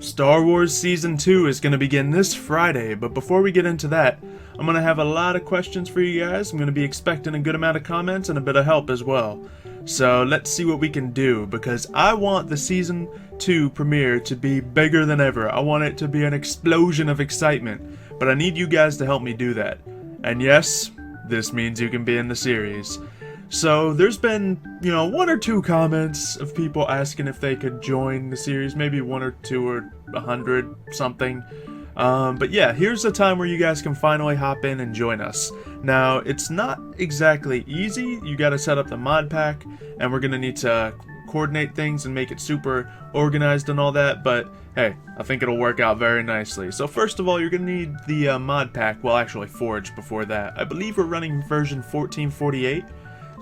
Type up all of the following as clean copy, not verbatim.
Star Wars Season 2 is going to begin this Friday, but before we get into that, I'm going to have a lot of questions for you guys. I'm going to be expecting a good amount of comments and a bit of help as well. So let's see what we can do, because I want the Season 2 premiere to be bigger than ever. I want it to be an explosion of excitement, but I need you guys to help me do that. And yes, this means you can be in the series. So there's been, one or two comments of people asking if they could join the series, maybe one or two or 100 something. But yeah, here's the time where you guys can finally hop in and join us. Now, it's not exactly easy. You gotta set up the mod pack, and we're gonna need to coordinate things and make it super organized and all that, but hey, I think it'll work out very nicely. So first of all, you're gonna need the mod pack, well actually Forge before that. I believe we're running version 1448.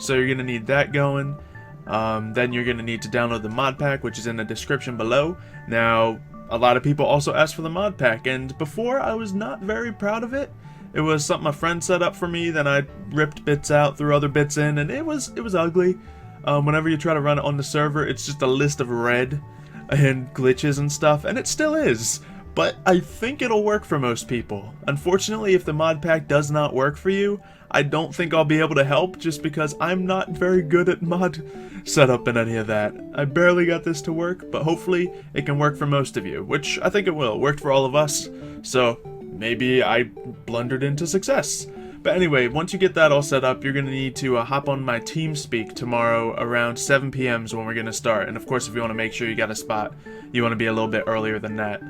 So you're going to need that going. Then you're going to need to download the mod pack, which is in the description below. Now, a lot of people also asked for the mod pack, and before I was not very proud of it. It was something a friend set up for me, then I ripped bits out, threw other bits in, and it was ugly. Whenever you try to run it on the server, it's just a list of red and glitches and stuff, and it still is. But I think it'll work for most people. Unfortunately, if the mod pack does not work for you, I don't think I'll be able to help, just because I'm not very good at mod setup and any of that. I barely got this to work, but hopefully it can work for most of you, which I think it will. It worked for all of us, so maybe I blundered into success. But anyway, once you get that all set up, you're going to need to hop on my Teamspeak tomorrow around 7 p.m. is when we're going to start. And of course, if you want to make sure you got a spot, you want to be a little bit earlier than that.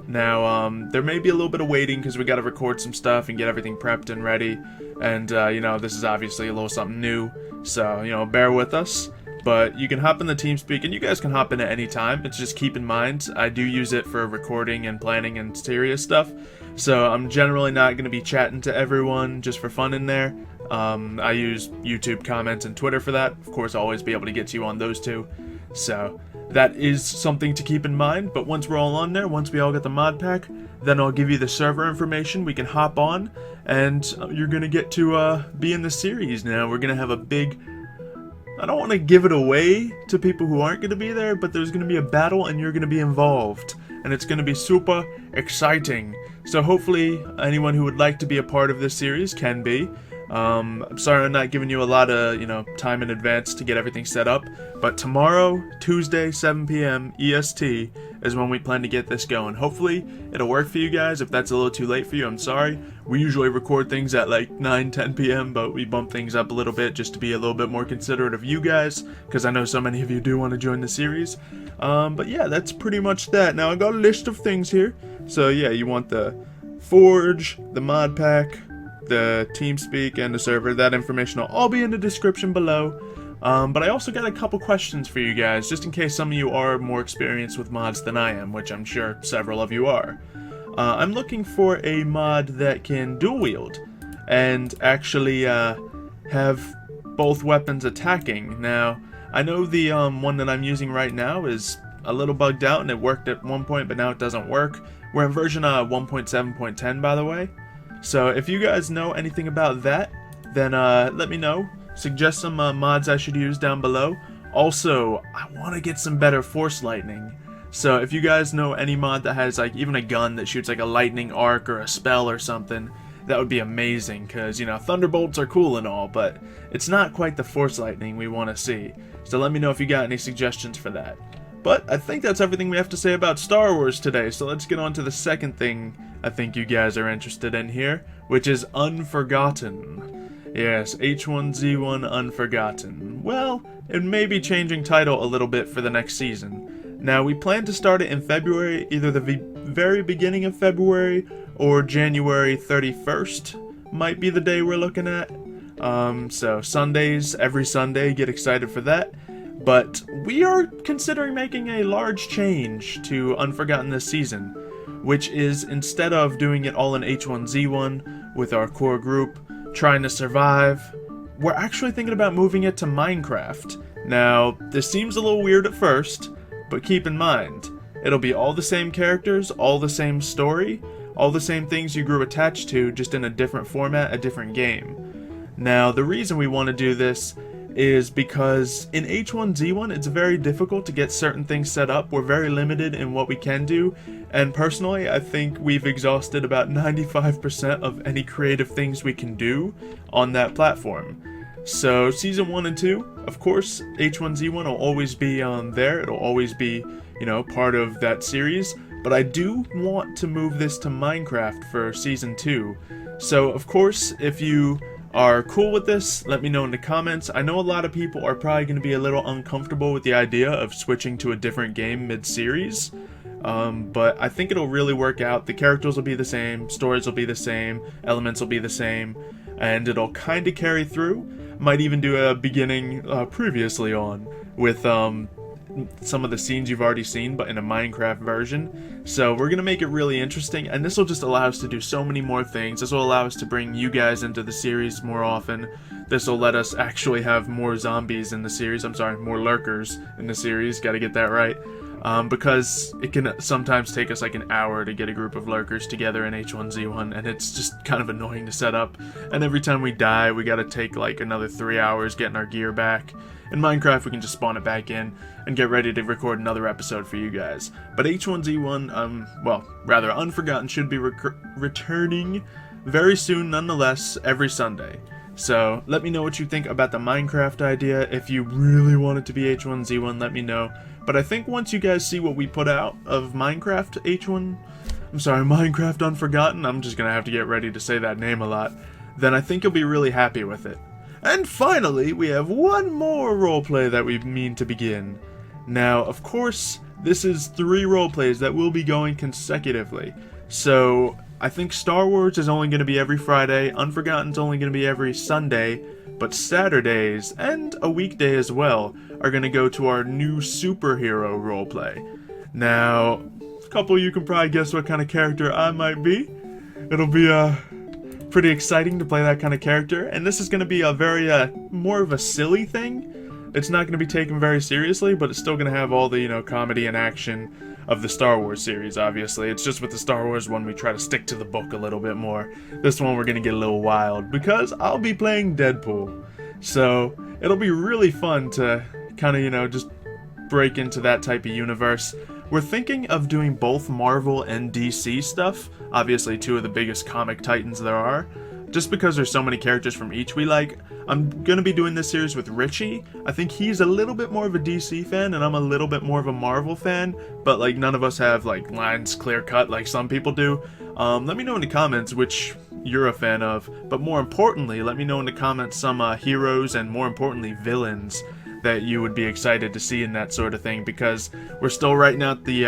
Now, there may be a little bit of waiting because we got to record some stuff and get everything prepped and ready. And, this is obviously a little something new, so, bear with us. But you can hop in the TeamSpeak, and you guys can hop in at any time. It's just keep in mind, I do use it for recording and planning and serious stuff. So I'm generally not going to be chatting to everyone just for fun in there. I use YouTube comments and Twitter for that. Of course, I'll always be able to get to you on those two. So that is something to keep in mind, but once we're all on there, once we all get the mod pack, then I'll give you the server information, we can hop on, and you're going to get to be in the series now. We're going to have a big, I don't want to give it away to people who aren't going to be there, but there's going to be a battle and you're going to be involved, and it's going to be super exciting. So hopefully anyone who would like to be a part of this series can be. I'm sorry I'm not giving you a lot of, time in advance to get everything set up, but tomorrow, Tuesday, 7 p.m. EST, is when we plan to get this going. Hopefully, it'll work for you guys. If that's a little too late for you, I'm sorry. We usually record things at like 9, 10 p.m., but we bump things up a little bit just to be a little bit more considerate of you guys, because I know so many of you do want to join the series. But yeah, that's pretty much that. Now, I got a list of things here. So yeah, you want the Forge, the mod pack, the TeamSpeak, and the server. That information will all be in the description below. But I also got a couple questions for you guys, just in case some of you are more experienced with mods than I am, which I'm sure several of you are. I'm looking for a mod that can dual wield and actually have both weapons attacking. Now, I know the one that I'm using right now is a little bugged out, and it worked at one point, but now it doesn't work. We're in version 1.7.10, by the way. So if you guys know anything about that, then let me know. Suggest some mods I should use down below. Also, I want to get some better force lightning. So if you guys know any mod that has like even a gun that shoots like a lightning arc or a spell or something, that would be amazing, because thunderbolts are cool and all, but it's not quite the force lightning we want to see. So let me know if you got any suggestions for that. But I think that's everything we have to say about Star Wars today, so let's get on to the second thing I think you guys are interested in here, which is Unforgotten. Yes, H1Z1 Unforgotten. Well, it may be changing title a little bit for the next season. Now, we plan to start it in February, either the very beginning of February or January 31st might be the day we're looking at. So Sundays, every Sunday, get excited for that. But we are considering making a large change to Unforgotten this season, which is, instead of doing it all in H1Z1 with our core group, trying to survive, we're actually thinking about moving it to Minecraft. Now, this seems a little weird at first, but keep in mind, it'll be all the same characters, all the same story, all the same things you grew attached to, just in a different format, a different game. Now, the reason we want to do this is because in H1Z1 it's very difficult to get certain things set up. We're very limited in what we can do, and personally I think we've exhausted about 95% of any creative things we can do on that platform. So Season 1 and 2, of course, H1Z1 will always be on there. It'll always be, part of that series. But I do want to move this to Minecraft for Season 2. So, of course, if you are cool with this, let me know in the comments. I know a lot of people are probably going to be a little uncomfortable with the idea of switching to a different game mid-series. But I think it'll really work out. The characters will be the same, stories will be the same, elements will be the same, and it'll kind of carry through. Might even do a beginning previously on with some of the scenes you've already seen, but in a Minecraft version. So we're gonna make it really interesting, and this will just allow us to do so many more things. This will allow us to bring you guys into the series more often. This will let us actually have more zombies in the series. I'm sorry, more lurkers in the series. Gotta get that right. Because it can sometimes take us like an hour to get a group of lurkers together in H1Z1, and it's just kind of annoying to set up. And every time we die, we gotta take like another 3 hours getting our gear back. In Minecraft, we can just spawn it back in and get ready to record another episode for you guys. But H1Z1, Unforgotten should be returning very soon nonetheless, every Sunday. So let me know what you think about the Minecraft idea. If you really want it to be H1Z1, let me know. But I think once you guys see what we put out of Minecraft Unforgotten, I'm just gonna have to get ready to say that name a lot, then I think you'll be really happy with it. And finally, we have one more roleplay that we mean to begin. Now, of course, this is 3 roleplays that will be going consecutively. So, I think Star Wars is only going to be every Friday, Unforgotten's only going to be every Sunday, but Saturdays, and a weekday as well, are going to go to our new superhero roleplay. Now, a couple of you can probably guess what kind of character I might be. It'll be pretty exciting to play that kind of character, and this is going to be a very more of a silly thing. It's not going to be taken very seriously, but it's still going to have all the comedy and action of the Star Wars series. Obviously, it's just with the Star Wars one we try to stick to the book a little bit more. This one we're going to get a little wild because I'll be playing Deadpool, so it'll be really fun to kind of just break into that type of universe. We're thinking of doing both Marvel and DC stuff, obviously 2 of the biggest comic titans there are, just because there's so many characters from each we like. I'm going to be doing this series with Richie. I think he's a little bit more of a DC fan, and I'm a little bit more of a Marvel fan, but like none of us have like lines clear cut like some people do. Let me know in the comments which you're a fan of, but more importantly, let me know in the comments some heroes and more importantly villains that you would be excited to see in that sort of thing, because we're still writing out the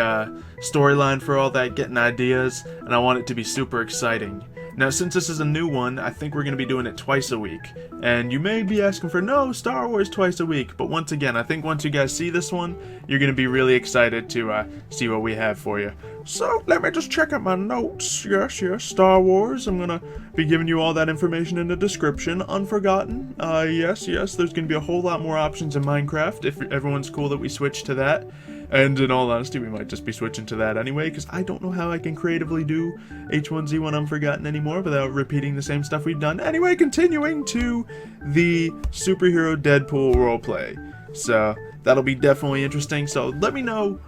storyline for all that, getting ideas, and I want it to be super exciting. Now, since this is a new one, I think we're going to be doing it twice a week. And you may be asking for, no, Star Wars twice a week. But once again, I think once you guys see this one, you're going to be really excited to see what we have for you. So, let me just check out my notes. Yes, Star Wars. I'm going to be giving you all that information in the description. Unforgotten. Yes, there's going to be a whole lot more options in Minecraft if everyone's cool that we switch to that. And in all honesty, we might just be switching to that anyway, because I don't know how I can creatively do H1Z1 Unforgotten anymore without repeating the same stuff we've done. Anyway, continuing to the superhero Deadpool roleplay. So, that'll be definitely interesting. So, let me know.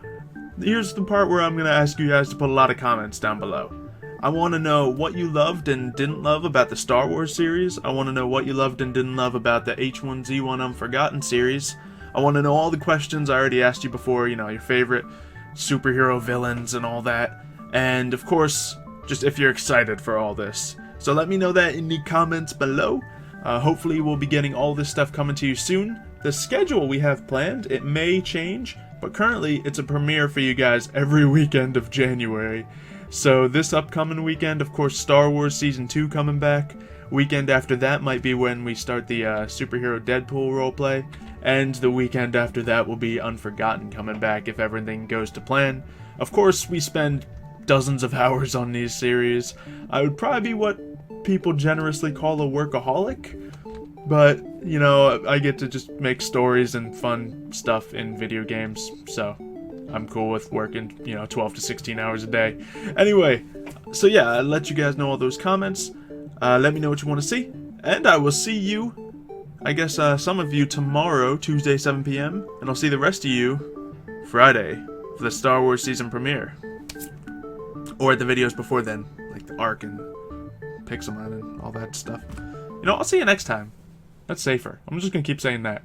Here's the part where I'm going to ask you guys to put a lot of comments down below. I want to know what you loved and didn't love about the Star Wars series. I want to know what you loved and didn't love about the H1Z1 Unforgotten series. I want to know all the questions I already asked you before, your favorite superhero villains and all that. And, of course, just if you're excited for all this. So let me know that in the comments below. Hopefully we'll be getting all this stuff coming to you soon. The schedule we have planned, it may change, but currently it's a premiere for you guys every weekend of January. So this upcoming weekend, of course, Star Wars Season 2 coming back. Weekend after that might be when we start the superhero Deadpool roleplay. And the weekend after that will be Unforgotten coming back if everything goes to plan. Of course, we spend dozens of hours on these series. I would probably be what people generously call a workaholic. But, I get to just make stories and fun stuff in video games. So, I'm cool with working, 12 to 16 hours a day. Anyway, so yeah, I'll let you guys know all those comments. Let me know what you want to see. And I will see you I guess some of you tomorrow, Tuesday, 7 p.m., and I'll see the rest of you Friday for the Star Wars season premiere. Or the videos before then, like the Arc and Pixelmon and all that stuff. You know, I'll see you next time. That's safer. I'm just gonna keep saying that.